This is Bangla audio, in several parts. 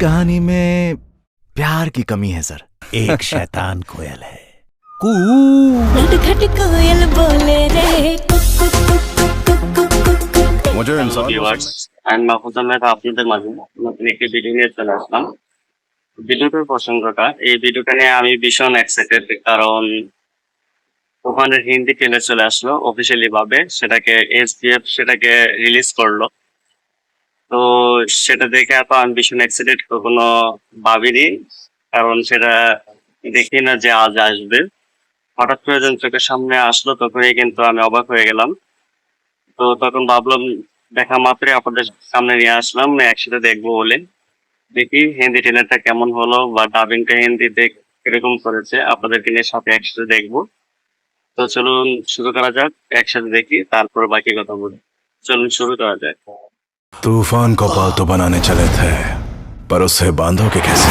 कहानी में प्यार की कमी है सर। एक शैतान कोयल है। कू नटखट कोयल बोले रे मुझे ভিউয়ার্স আমি মাহফুজ আহমেদ আপনাদের মাঝে নতুন একটি ভিডিও নিয়ে চলে আসলাম। ভিডিওটার প্রসঙ্গটা এই ভিডিওটা নিয়ে আমি ভীষণ এক্সাইটেড, কারণ ওখানে হিন্দি ট্রেলার চলে আসলো অফিসিয়ালি ভাবে, সেটাকে এসবিএফ সেটাকে রিলিজ করলো। তো সেটা দেখে এত আমি ভীষণ এক্সাইটেড কখনো ভাবিনি, কারণ সেটা দেখি না যে আজ আসবে। হঠাৎ করে যখন চোখের সামনে আসলো তখনই কিন্তু আমি অবাক হয়ে গেলাম। তো তখন ভাবলাম দেখা মাত্রই আপনাদের সামনে নিয়ে আসলাম একসাথে দেখবো বলে। দেখি হিন্দি ট্রেলারটা কেমন হলো বা ডাবিংটা হিন্দিতে কিরকম করেছে, আপনাদেরকে নিয়ে সাথে একসাথে দেখবো। তো চলুন শুরু করা যাক, একসাথে দেখি তারপর বাকি কথা বলি। চলুন শুরু করা যাক। तूफान को पालतू बनाने चले थे, पर उससे बांधोगे कैसे?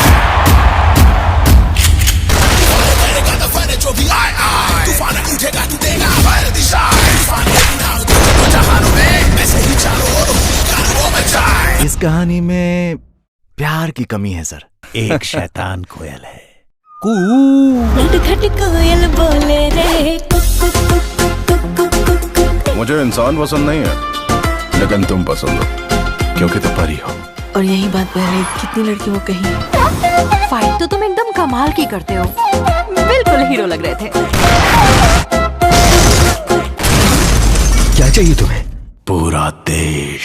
इस कहानी में प्यार की कमी है सर। एक शैतान कोयल है। कू नटखट कोयल बोले रे मुझे इंसान पसंद नहीं है, लेकिन तुम पसंद हो क्योंकि तुम परी हो। और यही बात पहले कितनी लड़कियों को कही। फाइट तो तुम एकदम कमाल की करते हो, बिल्कुल हीरो लग रहे थे। क्या चाहिए तुम्हें? पूरा देश।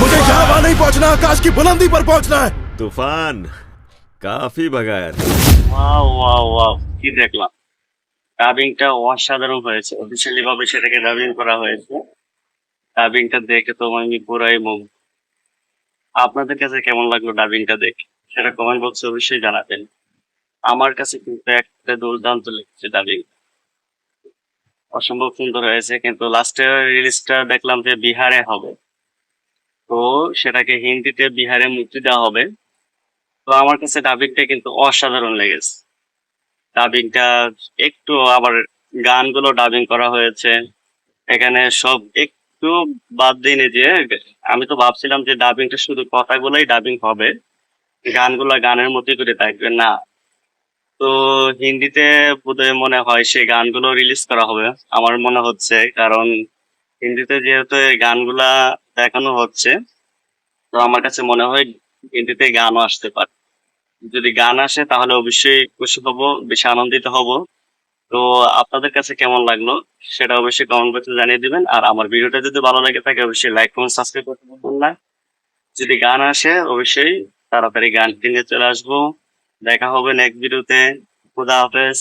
मुझे यहाँ नहीं पहुँचना, आकाश की बुलंदी पर पहुँचना है। तूफान काफी भगाया। ওয়াও ওয়াও ওয়াও, কি দেখলাম! ডাবিংটা অসাধারণ হয়েছে, অফিসিয়ালি ভাবে সেটাকে ডাবিং করা হয়েছে। ডাবিংটা দেখে তো আমি পুরাই মুগ্ধ। আপনাদের কাছে কেমন লাগলো ডাবিংটা দেখে সেটা কমেন্ট বক্সে অবশ্যই জানাবেন। আমার কাছে কিন্তু একটা দুর্দান্ত লেগেছে ডাবিং, অসম্ভব সুন্দর হয়েছে। কিন্তু লাস্টের রিলিজটা দেখলাম যে বিহারে হবে, তো সেটাকে হিন্দিতে বিহারে মুক্তি দেওয়া হবে। তো আমার কাছে ডাবিংটা কিন্তু অসাধারণ লেগেছে। ডাবিংটা একটু আবার গানগুলো ডাবিং করা হয়েছে এখানে, সব একটু বাদ দিই যে আমি তো ভাবছিলাম যে ডাবিংটা শুধু কথাগুলোই ডাবিং হবে, গানগুলো গানের মধ্যে করে থাকবে না। তো হিন্দিতে বোধহয় মনে হয় সেই গানগুলো রিলিজ করা হবে আমার মনে হচ্ছে, কারণ হিন্দিতে যেহেতু এই গানগুলা দেখানো হচ্ছে, তো আমার কাছে মনে হয় হিন্দিতে গানও আসতে পারে। যদি গান আসে তাহলে অবশ্যই খুশি হব, বেশি আনন্দিত হব। তো আপনাদের কাছে কেমন লাগলো সেটা অবশ্যই কমেন্ট বক্সে জানিয়ে দিবেন। আর আমার ভিডিওটা যদি ভালো লাগে থাকে অবশ্যই লাইক কমেন্ট সাবস্ক্রাইব করতে ভুলবেন না। যদি গান আসে অবশ্যই তাড়াতাড়ি গান কিনে চলে আসবো। দেখা হবে নেক্সট ভিডিওতে। খুদা হাফেজ।